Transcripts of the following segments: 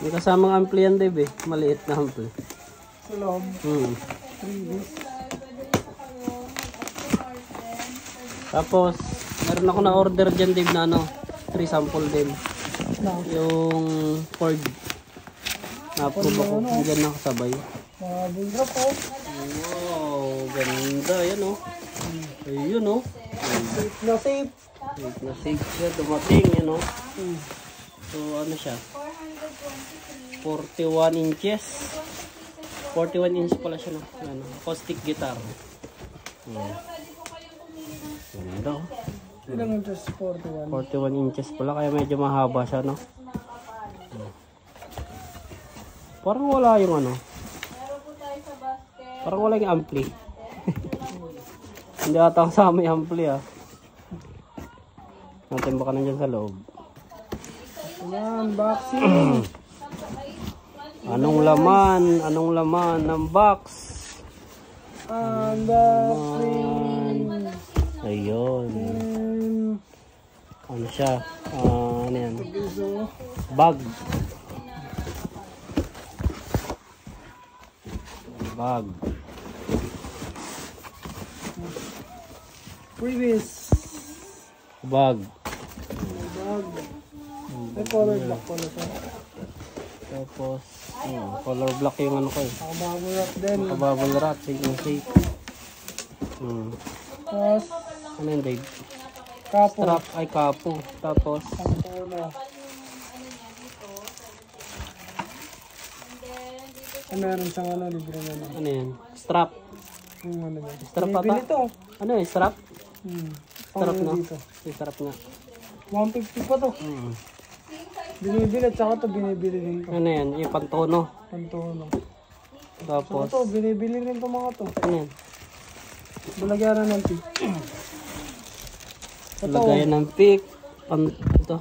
May kasamang ampli yan, Dave eh. Maliit na ampli. Sa loob. Tapos, meron ako na order dyan, Dave, na ano, 3 sample din. Yung Ford. Na-approve ako. Diyan nakasabay. Bulldog po. Wow, ganda. Yan o. Ayun o. Safe na safe. Safe na safe siya. Dumating, yan o. So, ano siya? 41 inches. 41 inches pala siya, no? Ano, acoustic guitar. Ganda o. Ilang inches? 41. 41 inches pala, kaya medyo mahaba siya, no? Parang wala yung ano. Parang wala yung ampli. Hindi ata kasama yung ampli, ah. Natin baka nandiyan sa loob. Ayan, unboxing. Anong laman? Anong laman ng box? Unboxing. Ayun. Ano siya? Ano yan? Bag. Bag. Previous. Bag. Bag. May color black pala siya. Tapos, color black yung ano ko eh. Nakabubble wrap din. Nakabubble wrap. Safe na safe. Tapos, Ano yun, Dave? kapo. Strap ay kapo. Tapos, meron siyang ano, libre na lang. ano yan? Strap. Yung ano yan. Strap ata? Binibili to. Ano yun? Strap? Strap Pang no? dito. Yung strap nga. 150 pa to. Binibili at saka to binibili din to. Ano yan? Yung pantono. Pantono. Tapos, Saka to, binibili rin to mga to. ano yan? Balagyaran ng pick. Lagayan ng pick. Ito.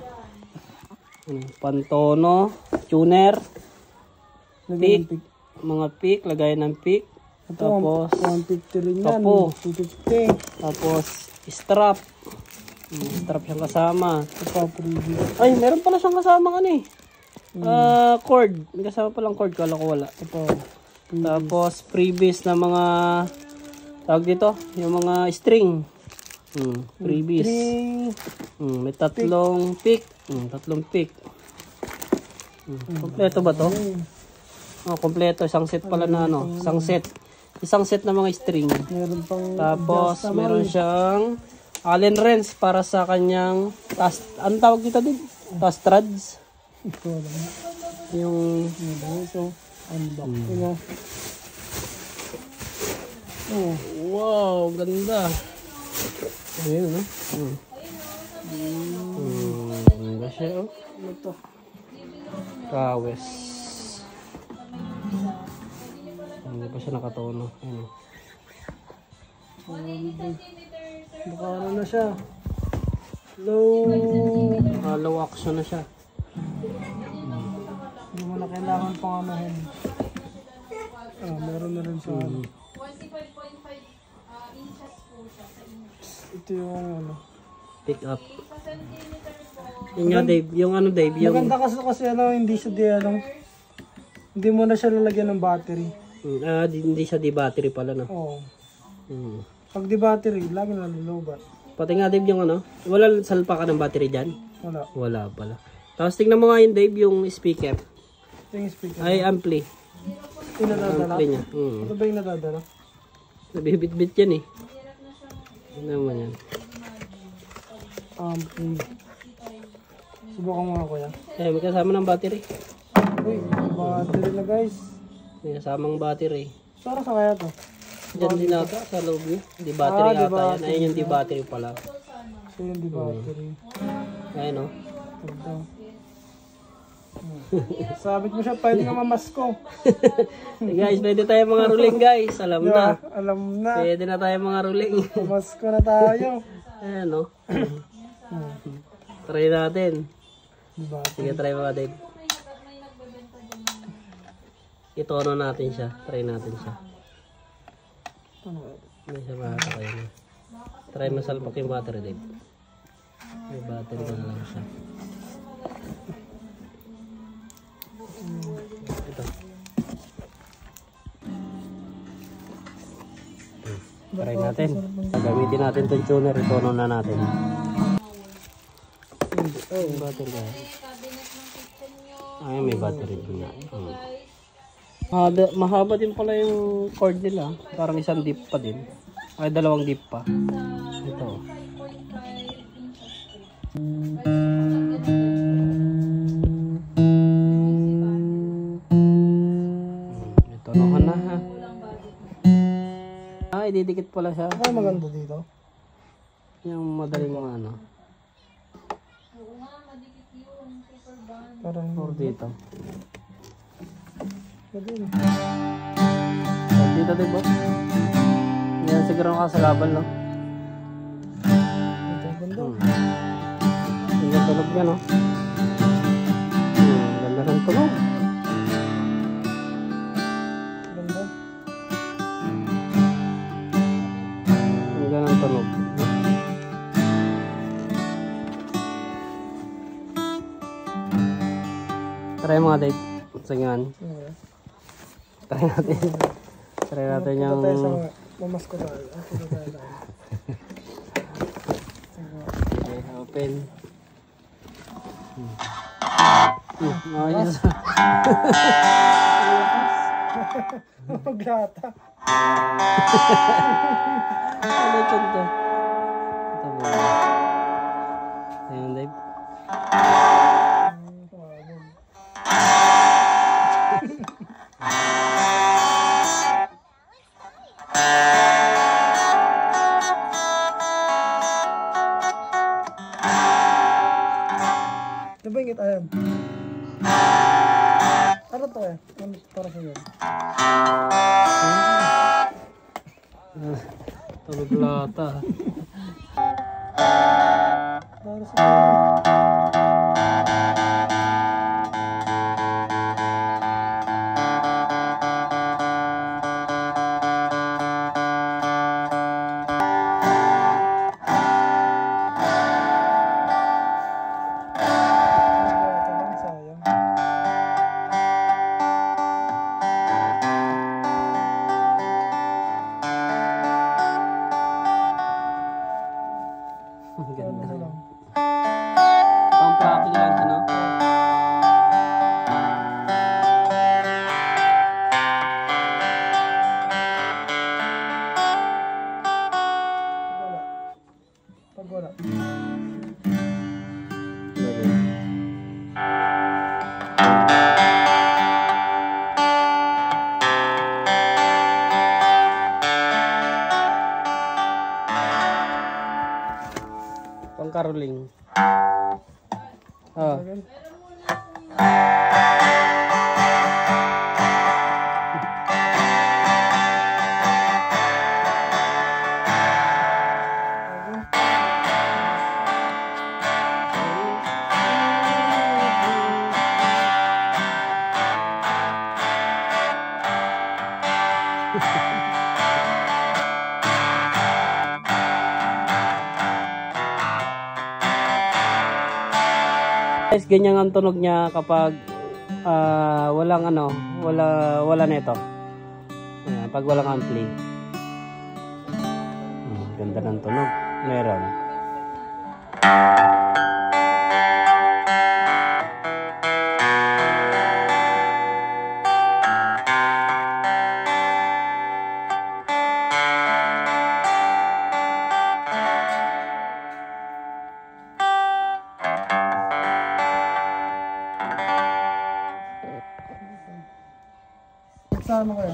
Pantono. Tuner. Lagyan ng Pick. Mga pick. Lagayan ng pick. Ito, Tapos, 150 rin yan. kapo. 250. Tapos, strap. Strap siyang kasama. Ito pa, preview. Ay, meron pala siyang kasama ano eh. Cord. May kasama palang cord. Kala ko wala. Ito pa. Tapos, freebies na mga tawag dito. Yung mga string. Freebies. May tatlong pick. Tatlong pick. Kompleto ba to? Oh, kompleto. Isang set pala na ano. Isang set. Isang set na mga string. Meron pang Tapos, meron siyang Allen wrench para sa kanyang ano tawag dito din? Task rods. ito lang. Yung Ito. Unboxing o. Oh. wow, ganda. Ayun, no? Ganda siya, oh. Ano to? Kawes. Hindi pa siya nakatono. Ayun. Baka ano na siya. Low. Low action na siya. Hindi mo na kailangan pang anuhin. Meron na rin sa ano. 25.5 inches po siya sa inch. Ito yung ano. Pick up. Yung nga, Dave. Yung ano, Dave. Yung Maganda kasi ano, hindi siya di ano. Hindi mo na siya lalagyan ng battery. hindi siya di battery pala, no? Oo. Hmm. Pag di battery, lagi na lulubat. Pati nga, Dave, yung ano. Wala salpa ka ng battery dyan? Wala. Wala pala. Tapos tingnan mo nga yun, Dave, yung speaker. Ito yung speaker. Ay, ampli. Ito yung nadadala. Ampli niya. Ito ba yung nadadala? Nabibit-bit yan eh. Ano naman yan? Subukan mo nga kuya. May kasama ng battery. Uy, battery na guys. May kasamang battery. Para sa kaya to? Diyan din ata sa loob niya. Di battery di ata yan. Ayun yung di battery pala. So yung di battery. Ayun o. Ito. Sabit mo siya, pwede nga mamasko. Hey guys, pwede tayo mga ruling guys. Alam na. Alam na. Pwede na tayo mga ruling. Mamasko na tayo. Ayan o. Try natin. Diba? Sige, try mga Dave. Itono natin siya. Try natin siya. Hindi siya makakakaya na. Try mo salpak yung battery, Dave. May battery na lang siya. Try natin. Gagamitin natin itong tuner. Itono na natin. Yung battery ka. Ay, may battery din na. Mahaba din pala yung cord nila. Parang isang deep pa din. Ay, dalawang deep pa. Ito. Ito na na ha. Ay, didikit pala siya. Ay, maganda dito. Yung madaling ano. Parang Or dito. Pwede. Or dito din boss. Yan siguro nakasagabal no. Ito yung ganda. Yung tunog niya no. Ganda ng tunog. Ganda. Ang ganda ng tunog. Try mga Dave. Sige nga. Try natin. Try natin yung... Punta tayo sa mamas ko tayo. Punta tayo. Okay, open. Ayos. Maglata. Ano ito to? Ito ba? Ayun, Dave. Nabingit ayan. Ano to eh? Ano para sa yun? Tulog lata. Para sa yun. Ang ganda. Pang-plucking lang ito, no? Pag wala. Pang-caroling. Oh. Guys, ganyan ang tunog niya kapag walang ano, wala nito. Ayan, pag walang ampli. Ganda ng tunog. Meron. Sama kayo.